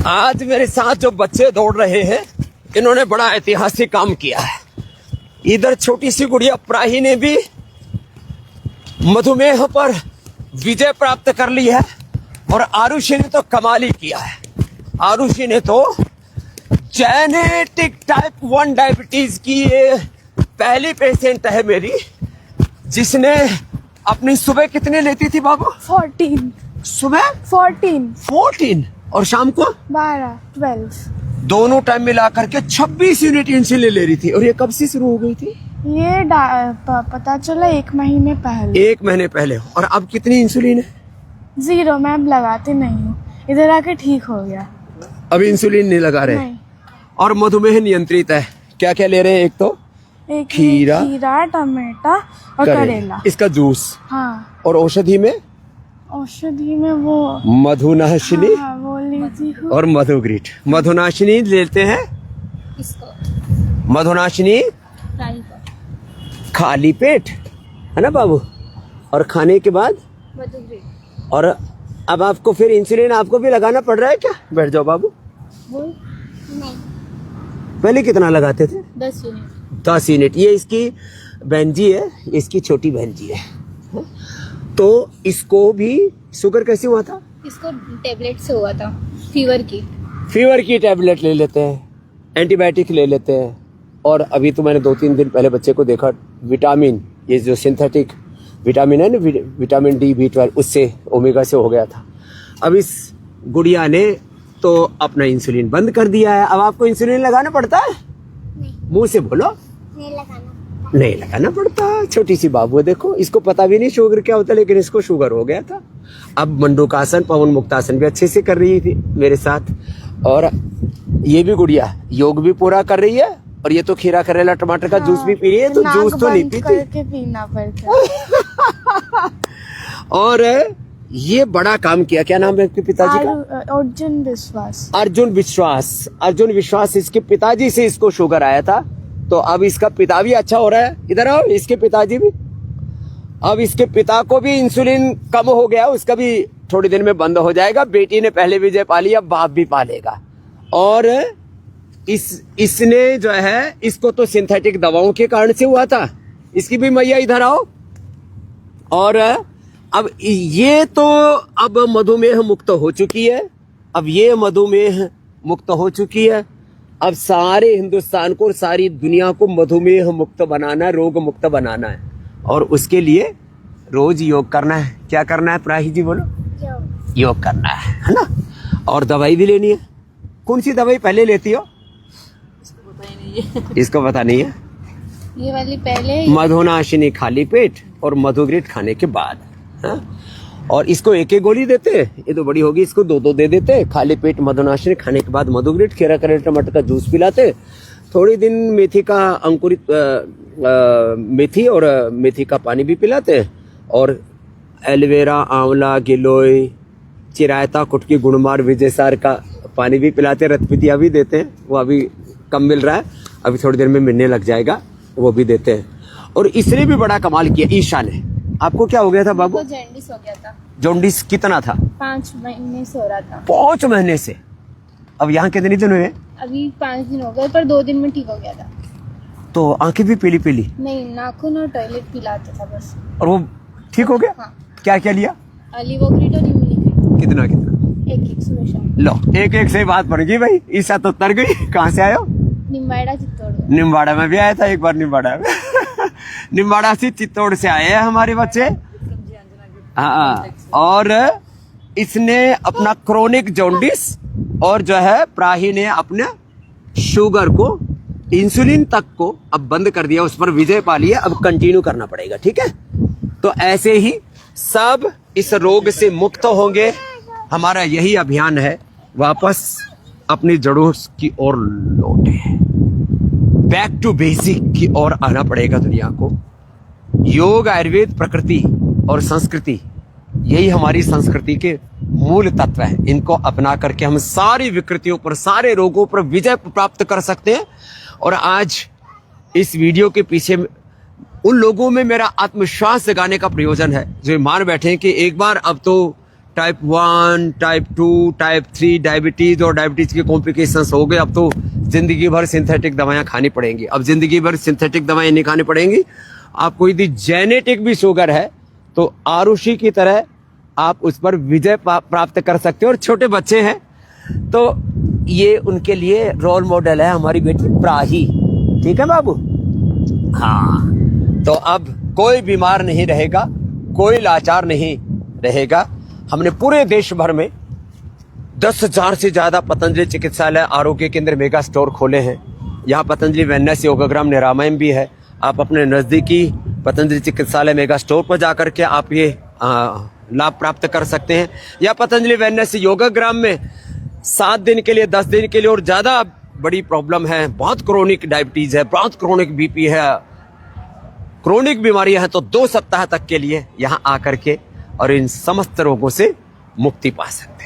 आज मेरे साथ जो बच्चे दौड़ रहे हैं, इन्होंने बड़ा ऐतिहासिक काम किया है। इधर छोटी सी गुड़िया प्राही ने भी मधुमेह पर विजय प्राप्त कर ली है और आरुषि ने तो कमाल ही किया है। आरुषि ने तो जेनेटिक टाइप 1 डायबिटीज की ये पहली पेशेंट है मेरी, जिसने अपनी सुबह कितने लेती थी बाबू? 14। सुबह 14 और शाम को 12 दोनों टाइम मिला करके 26 यूनिट इंसुलिन ले रही थी। और ये कब से शुरू हो गई थी? ये पता चला 1 महीने पहले। 1 महीने पहले। और अब कितनी इंसुलिन है? 0। मैं अब लगाती नहीं हूँ, इधर आके ठीक हो गया। अब इंसुलिन नहीं लगा रहे? नहीं। और मधुमेह नियंत्रित है। क्या क्या ले रहे हैं? एक तो खीरा, टमाटा और करेला। इसका जूस। हाँ। और औषधि में? औषधि में वो मधुनाशिनी। हाँ, वो लेती हूँ। और मधुग्रीट। मधुनाशिनी लेते हैं इसको, मधुनाशिनी खाली पेट, है ना बाबू? और खाने के बाद मधुग्रीट। और अब आपको फिर इंसुलिन आपको भी लगाना पड़ रहा है क्या? बैठ जाओ बाबू। नहीं, पहले कितना लगाते थे? 10 यूनिट। 10 यूनिट। ये इसकी बहन जी है, इसकी छोटी बहन जी है। तो इसको भी शुगर कैसे हुआ था? इसको टेबलेट से हुआ था, फीवर की टैबलेट ले लेते हैं, एंटीबायोटिक ले लेते हैं। और अभी तो मैंने 2-3 दिन पहले बच्चे को देखा, विटामिन, ये जो सिंथेटिक विटामिन है ना, विटामिन D, B12, उससे ओमेगा से हो गया था। अब इस गुड़िया ने तो अपना इंसुलिन बंद कर दिया है। अब आपको इंसुलिन लगाना पड़ता है? मुंह से बोलो। नहीं लगाना पड़ता। छोटी सी बाबू है, देखो इसको पता भी नहीं शुगर क्या होता है, लेकिन इसको शुगर हो गया था। अब मंडूकासन, पवन मुक्तासन भी अच्छे से कर रही थी मेरे साथ। और ये भी गुड़िया योग भी पूरा कर रही है। और ये तो खीरा, करेला, टमाटर का जूस भी पी रही है। तो जूस तो नहीं पीती, करके पीना पड़ता है। और ये बड़ा काम किया। क्या नाम है आपके पिताजी का? अर्जुन विश्वास। अर्जुन विश्वास। इसके पिताजी से इसको शुगर आया था, तो अब इसका पिता भी अच्छा हो रहा है। इधर आओ, इसके पिताजी भी। अब इसके पिता को भी इंसुलिन कम हो गया, उसका भी थोड़ी दिन में बंद हो जाएगा। बेटी ने पहले विजय पा लिया, बाप भी पा लेगा। और इसने जो है, इसको तो सिंथेटिक दवाओं के कारण से हुआ था। इसकी भी मैया इधर आओ। और अब ये तो अब मधुमेह मुक्त हो चुकी है। अब ये मधुमेह मुक्त हो चुकी है। अब सारे हिंदुस्तान को और सारी दुनिया को मधुमेह मुक्त बनाना, रोग मुक्त बनाना है। और उसके लिए रोज योग करना है। क्या करना है प्राही जी बोलो? योग करना है ना? और दवाई भी लेनी है। कौन सी दवाई पहले लेती हो? इसको पता नहीं है। ये वाली पहले, मधुनाशिनी खाली पेट और मधुग्रीट खाने के बाद। हाँ? और इसको एक गोली देते, ये तो बड़ी होगी, इसको 2 दे देते। खाली पेट मधुनाशिनी, खाने के बाद मधुग्रीट, खीरा, करेला, टमाटर का जूस पिलाते। थोड़ी दिन मेथी का अंकुरित मेथी और मेथी का पानी भी पिलाते। और एलोवेरा, आंवला, गिलोय, चिरायता, कुटकी, गुणमार, विजयसार का पानी भी पिलाते। रतपितिया भी देते हैं, वो अभी कम मिल रहा है, अभी थोड़ी देर में मिलने लग जाएगा, वो भी देते हैं। और इसने भी बड़ा कमाल किया। ईशा ने, आपको क्या हो गया था बाबू? जॉन्डिस हो गया था। जॉन्डिस कितना था? 5 महीने से हो रहा था। 5 महीने से। अब यहाँ कितने दिन हुए? अभी 5 दिन हो गए, पर 2 दिन में ठीक हो गया था। तो आंखें भी पीली पीली? नहीं, नाखून और टॉयलेट पिलाता था बस। और वो ठीक हो गया? हाँ। क्या क्या लिया? अलीवोग्रिड और इम्यूनिग्रिड। कितना? एक सुबह शाम। लो, एक से बात पड़ गई भाई। ईसा तो तर गई। कहाँ से आए हो? निम्बाड़ा, चित्तौड़। निम्बाड़ा में भी आया था एक बार। निम्बाड़ा में निम्बाड़ा से चित्तौड़ से आए हैं हमारे बच्चे। हाँ। और इसने अपना क्रोनिक जॉन्डिस और जो है प्राही ने अपने शुगर को, इंसुलिन तक को अब बंद कर दिया, उस पर विजय पा लिया। अब कंटिन्यू करना पड़ेगा, ठीक है? तो ऐसे ही सब इस रोग से मुक्त होंगे। हमारा यही अभियान है, वापस अपनी जड़ों की ओर लौटे, बैक टू बेसिक की ओर आना पड़ेगा दुनिया को। योग, आयुर्वेद, प्रकृति और संस्कृति, यही हमारी संस्कृति के मूल तत्व हैं। इनको अपना करके हम सारी विकृतियों पर, सारे रोगों पर विजय प्राप्त कर सकते हैं। और आज इस वीडियो के पीछे उन लोगों में मेरा आत्मविश्वास जगाने का प्रयोजन है जो मान बैठे हैं कि एक बार अब तो टाइप 1, टाइप 2, टाइप 3 डायबिटीज और डायबिटीज के कॉम्प्लिकेशंस हो गए। अब तो जिंदगी भर सिंथेटिक दवाएं खानी पड़ेंगी। अब जिंदगी भर सिंथेटिक दवाएं नहीं खानी पड़ेंगी। आपको यदि जेनेटिक भी शुगर है तो आरुषि की तरह आप उस पर विजय प्राप्त कर सकते हो। और छोटे बच्चे हैं तो ये उनके लिए रोल मॉडल है हमारी बेटी प्राही। ठीक है बाबू? हाँ, तो अब कोई बीमार नहीं रहेगा, कोई लाचार नहीं रहेगा। हमने पूरे देश भर में 10,000 से ज्यादा पतंजलि चिकित्सालय आरोग्य केंद्र मेगा स्टोर खोले हैं। यहाँ पतंजलि वेलनेस योगाग्राम निरामयम भी है। आप अपने नजदीकी पतंजलि चिकित्सालय मेगा स्टोर पर जाकर के आप ये लाभ प्राप्त कर सकते हैं। या पतंजलि वेलनेस योगाग्राम में 7 दिन के लिए, 10 दिन के लिए और ज्यादा बड़ी प्रॉब्लम है, बहुत क्रोनिक डायबिटीज है, बहुत क्रोनिक बीपी है, क्रोनिक बीमारियां हैं, तो 2 सप्ताह तक के लिए यहाँ आकर के और इन समस्त रोगों से मुक्ति पा सकते हैं।